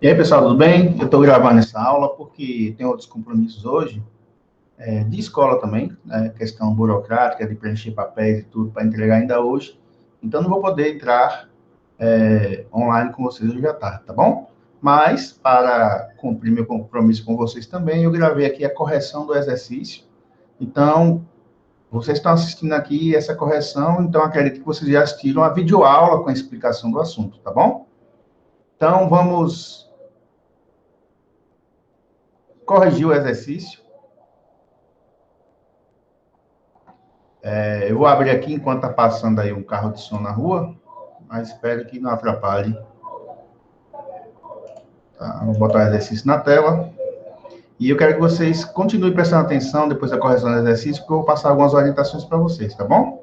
E aí, pessoal, tudo bem? Eu estou gravando essa aula porque tem outros compromissos hoje, de escola também, né, questão burocrática, de preencher papéis e tudo para entregar ainda hoje. Então, não vou poder entrar online com vocês hoje à tarde, tá bom? Mas, para cumprir meu compromisso com vocês também, eu gravei aqui a correção do exercício. Então, vocês estão assistindo aqui essa correção, então acredito que vocês já assistiram a videoaula com a explicação do assunto, tá bom? Então, vamos corrigir o exercício. Eu vou abrir aqui enquanto está passando aí um carro de som na rua, mas espero que não atrapalhe. Tá? Vou botar o exercício na tela. E eu quero que vocês continuem prestando atenção depois da correção do exercício, porque eu vou passar algumas orientações para vocês, tá bom?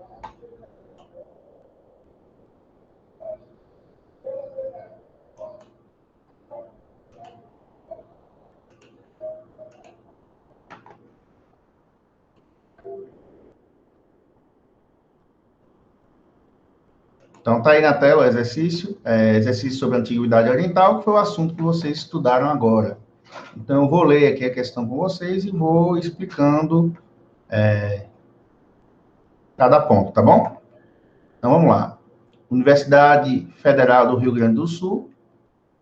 Então, está aí na tela o exercício, exercício sobre a Antiguidade Oriental, que foi o assunto que vocês estudaram agora. Então, eu vou ler aqui a questão com vocês e vou explicando cada ponto, tá bom? Então, vamos lá. Universidade Federal do Rio Grande do Sul,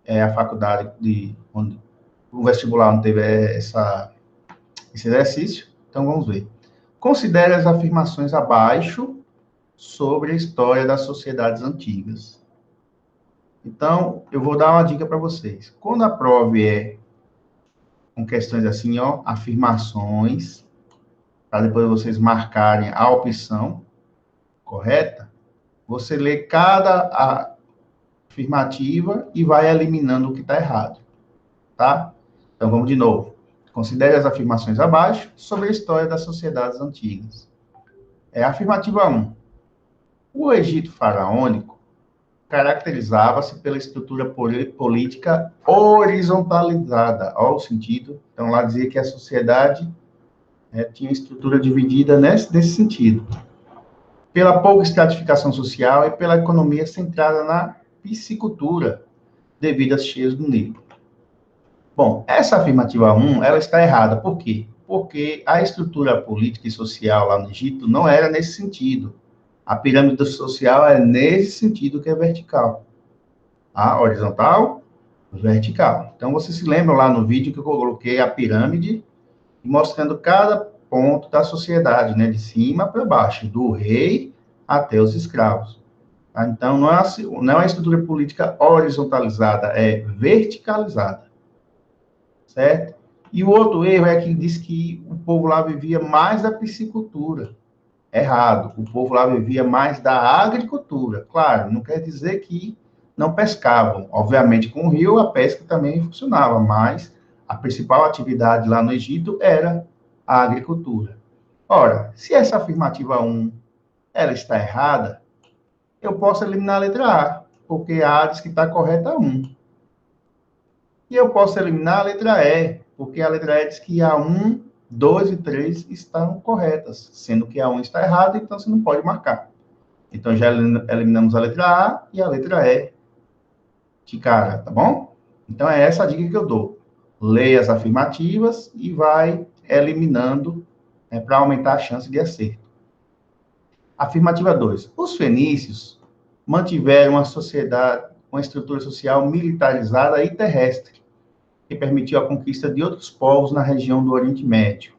é a faculdade onde o vestibular não teve esse exercício. Então, vamos ver. Considere as afirmações abaixo sobre a história das sociedades antigas. Então, eu vou dar uma dica para vocês. Quando a prova é com questões assim, ó, afirmações, para depois vocês marcarem a opção correta, você lê cada afirmativa e vai eliminando o que está errado, tá? Então, vamos de novo. Considere as afirmações abaixo sobre a história das sociedades antigas. Afirmativa 1. O Egito faraônico caracterizava-se pela estrutura política horizontalizada. Olha o sentido. Então, lá dizia que a sociedade tinha estrutura dividida nesse sentido. Pela pouca estratificação social e pela economia centrada na piscicultura, devido às cheias do Nilo. Bom, essa afirmativa 1, ela está errada. Por quê? Porque a estrutura política e social lá no Egito não era nesse sentido. A pirâmide social é nesse sentido que é vertical. A horizontal, vertical. Então, você se lembra lá no vídeo que eu coloquei a pirâmide mostrando cada ponto da sociedade, né? De cima para baixo, do rei até os escravos. Tá? Então, não é uma estrutura política horizontalizada, é verticalizada. Certo? E o outro erro é que diz que o povo lá vivia mais da piscicultura. Errado. O povo lá vivia mais da agricultura. Claro, não quer dizer que não pescavam. Obviamente, com o rio, a pesca também funcionava, mas a principal atividade lá no Egito era a agricultura. Ora, se essa afirmativa 1 ela está errada, eu posso eliminar a letra A, porque A diz que está correta 1. E eu posso eliminar a letra E, porque a letra E diz que a 1, 2 e 3 estão corretas, sendo que a 1 está errada, então você não pode marcar. Então, já eliminamos a letra A e a letra E de cara, tá bom? Então, é essa a dica que eu dou. Leia as afirmativas e vai eliminando para aumentar a chance de acerto. Afirmativa 2. Os fenícios mantiveram uma estrutura social militarizada e terrestre, que permitiu a conquista de outros povos na região do Oriente Médio,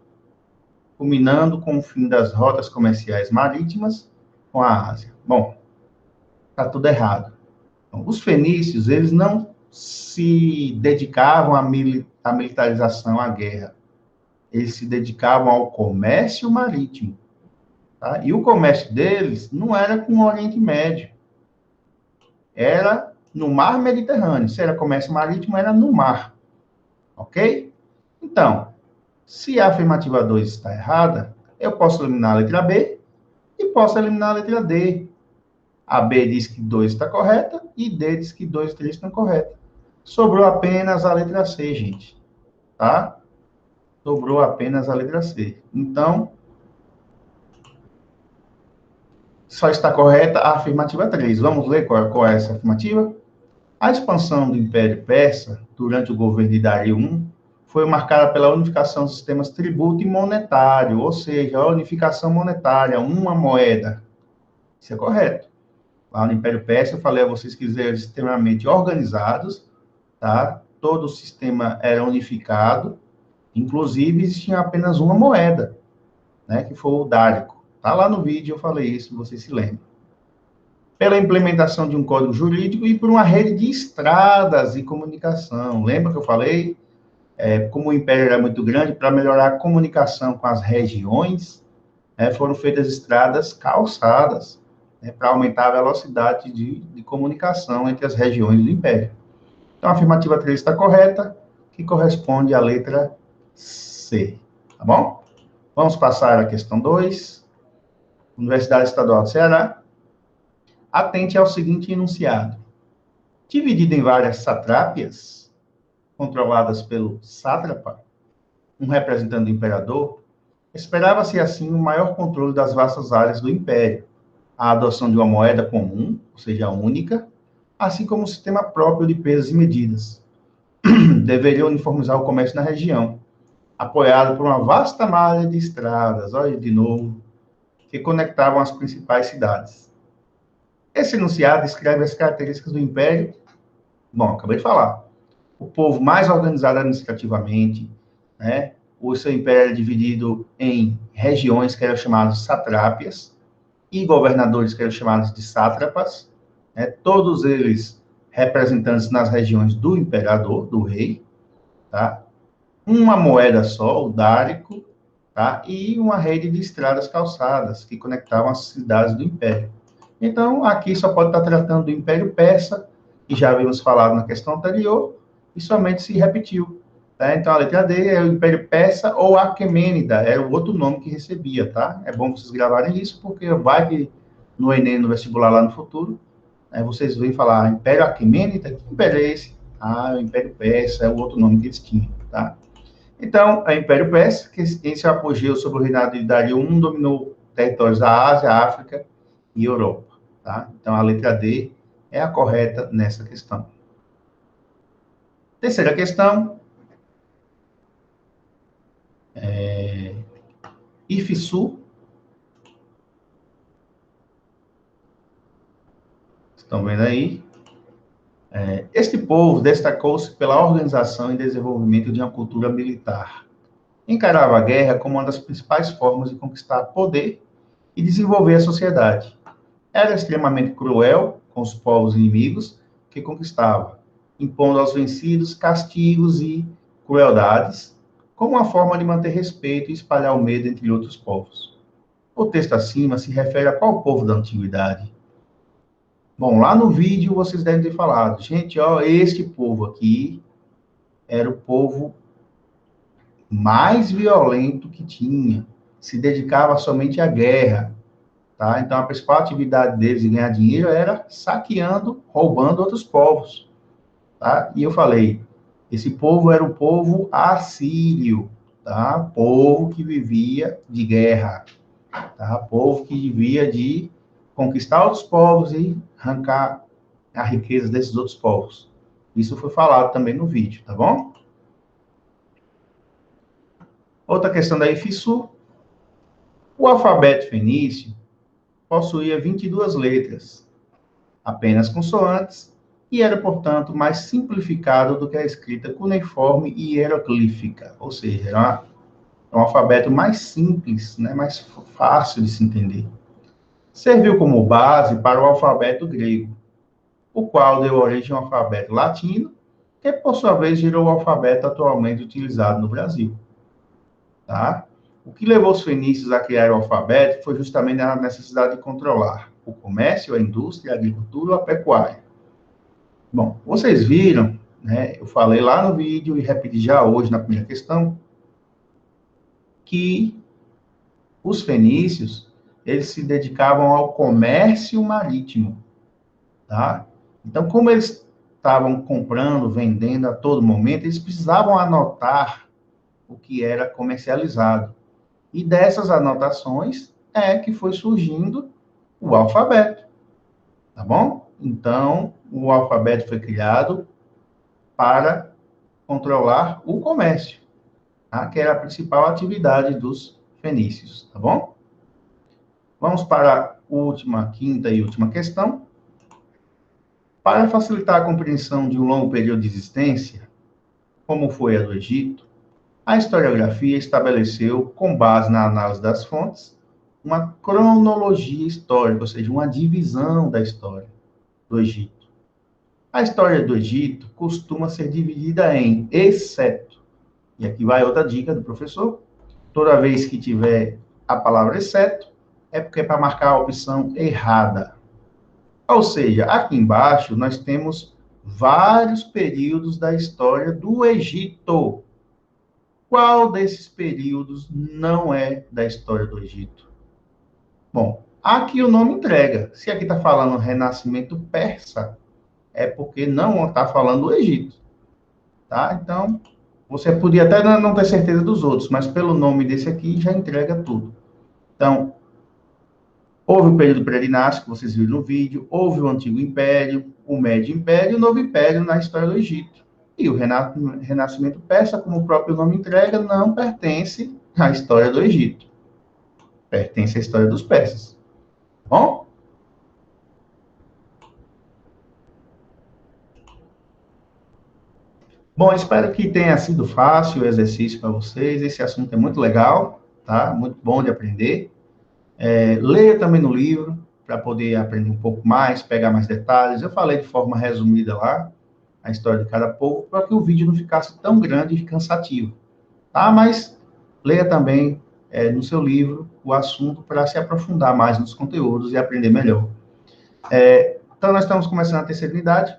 culminando com o fim das rotas comerciais marítimas com a Ásia. Bom, está tudo errado. Então, os fenícios, eles não se dedicavam à militarização, à guerra. Eles se dedicavam ao comércio marítimo. Tá? E o comércio deles não era com o Oriente Médio. Era no mar Mediterrâneo. Se era comércio marítimo, era no mar. Ok? Então, se a afirmativa 2 está errada, eu posso eliminar a letra B e posso eliminar a letra D. A B diz que 2 está correta e D diz que 2 e 3 estão corretas. Sobrou apenas a letra C, gente. Tá? Sobrou apenas a letra C. Então, só está correta a afirmativa 3. Vamos ler qual é essa afirmativa? A expansão do Império Persa, durante o governo de Dário I, foi marcada pela unificação dos sistemas tributo e monetário, ou seja, a unificação monetária, uma moeda. Isso é correto. Lá no Império Persa, eu falei a vocês que eles eram extremamente organizados, tá? Todo o sistema era unificado, inclusive existia apenas uma moeda, né, que foi o dárico. Tá lá no vídeo, eu falei isso, vocês se lembram. Pela implementação de um código jurídico e por uma rede de estradas e comunicação. Lembra que eu falei? Como o império era muito grande, para melhorar a comunicação com as regiões, foram feitas estradas calçadas, para aumentar a velocidade de comunicação entre as regiões do império. Então, a afirmativa 3 está correta, que corresponde à letra C. Tá bom? Vamos passar à questão 2. Universidade Estadual do Ceará. Atente ao seguinte enunciado. Dividido em várias satrápias, controladas pelo sátrapa, um representante do imperador, esperava-se assim um maior controle das vastas áreas do império, a adoção de uma moeda comum, ou seja, única, assim como um sistema próprio de pesos e medidas. Deveria uniformizar o comércio na região, apoiado por uma vasta malha de estradas, olha de novo, que conectavam as principais cidades. Esse enunciado descreve as características do império. Bom, acabei de falar. O povo mais organizado administrativamente, né? O seu império era dividido em regiões que eram chamadas satrápias e governadores que eram chamados de sátrapas, né? Todos eles representantes nas regiões do imperador, do rei, tá? Uma moeda só, o dárico, tá? E uma rede de estradas calçadas que conectavam as cidades do império. Então, aqui só pode estar tratando do Império Persa, que já havíamos falado na questão anterior, e somente se repetiu. Tá? Então, a letra D é o Império Persa ou Aquemênida, era o outro nome que recebia, tá? É bom vocês gravarem isso, porque vai que no Enem, no vestibular lá no futuro, vocês vêm falar Império Aquemênida, que império é esse? Ah, o Império Persa é o outro nome que eles tinham, tá? Então, o Império Persa, que em seu apogeu sobre o reinado de Dário I, dominou territórios da Ásia, África e Europa, tá? Então, a letra D é a correta nessa questão. Terceira questão. Ifsu. Estão vendo aí? Este povo destacou-se pela organização e desenvolvimento de uma cultura militar. Encarava a guerra como uma das principais formas de conquistar poder e desenvolver a sociedade. Era extremamente cruel com os povos inimigos que conquistava, impondo aos vencidos castigos e crueldades, como uma forma de manter respeito e espalhar o medo entre outros povos. O texto acima se refere a qual povo da antiguidade? Bom, lá no vídeo vocês devem ter falado, gente, ó, este povo aqui era o povo mais violento que tinha, se dedicava somente à guerra, tá? Então, a principal atividade deles de ganhar dinheiro era saqueando, roubando outros povos, tá? E eu falei, esse povo era o povo assírio, tá? Povo que vivia de guerra, tá? Povo que vivia de conquistar outros povos e arrancar a riqueza desses outros povos. Isso foi falado também no vídeo, tá bom? Outra questão da IFSU. O alfabeto fenício possuía 22 letras, apenas consoantes, e era, portanto, mais simplificado do que a escrita cuneiforme e hieroglífica, ou seja, era um alfabeto mais simples, né, mais fácil de se entender. Serviu como base para o alfabeto grego, o qual deu origem ao alfabeto latino, que, por sua vez, gerou o alfabeto atualmente utilizado no Brasil. Tá? O que levou os fenícios a criar o alfabeto foi justamente a necessidade de controlar o comércio, a indústria, a agricultura ou a pecuária. Bom, vocês viram, né, eu falei lá no vídeo e repeti já hoje na primeira questão, que os fenícios, eles se dedicavam ao comércio marítimo, tá? Então, como eles estavam comprando, vendendo a todo momento, eles precisavam anotar o que era comercializado. E dessas anotações é que foi surgindo o alfabeto. tá bom? Então, o alfabeto foi criado para controlar o comércio, tá? Que era a principal atividade dos fenícios, tá bom? Vamos para a última, quinta e última questão. Para facilitar a compreensão de um longo período de existência, como foi a do Egito, a historiografia estabeleceu, com base na análise das fontes, uma cronologia histórica, ou seja, uma divisão da história do Egito. A história do Egito costuma ser dividida em exceto. E aqui vai outra dica do professor. Toda vez que tiver a palavra exceto, é porque é para marcar a opção errada. Ou seja, aqui embaixo nós temos vários períodos da história do Egito. Qual desses períodos não é da história do Egito? Bom, aqui o nome entrega. Se aqui está falando Renascimento Persa, é porque não está falando do Egito, tá? Então, você podia até não ter certeza dos outros, mas pelo nome desse aqui já entrega tudo. Então, houve o período pré-dinástico, vocês viram no vídeo, houve o Antigo Império, o Médio Império e o Novo Império na história do Egito. E o Renascimento Persa, como o próprio nome entrega, não pertence à história do Egito. Pertence à história dos persas. Bom? Bom, espero que tenha sido fácil o exercício para vocês. Esse assunto é muito legal, tá? Muito bom de aprender. Leia também no livro, para poder aprender um pouco mais, pegar mais detalhes. Eu falei de forma resumida lá a história de cada povo, para que o vídeo não ficasse tão grande e cansativo, tá? Mas leia também no seu livro o assunto para se aprofundar mais nos conteúdos e aprender melhor. Então, nós estamos começando a terceira unidade.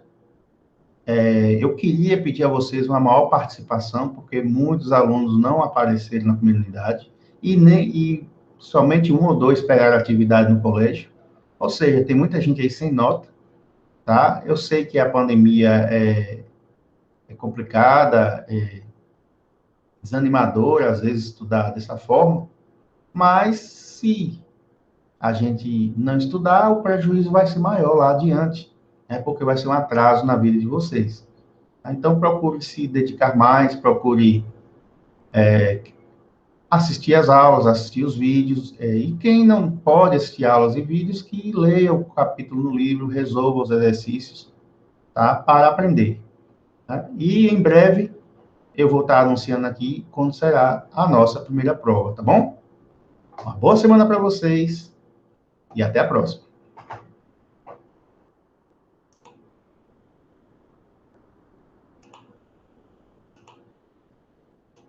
Eu queria pedir a vocês uma maior participação, porque muitos alunos não apareceram na primeira unidade e somente um ou dois pegaram atividade no colégio. Ou seja, tem muita gente aí sem nota, tá? Eu sei que a pandemia é complicada, desanimadora, às vezes, estudar dessa forma, mas se a gente não estudar, o prejuízo vai ser maior lá adiante, né? Porque vai ser um atraso na vida de vocês. Então, procure se dedicar mais, procure assistir às aulas, assistir os vídeos, e quem não pode assistir aulas e vídeos, que leia o capítulo no livro, resolva os exercícios, tá? Para aprender. Tá? E em breve eu vou estar anunciando aqui quando será a nossa primeira prova, tá bom? Uma boa semana para vocês e até a próxima.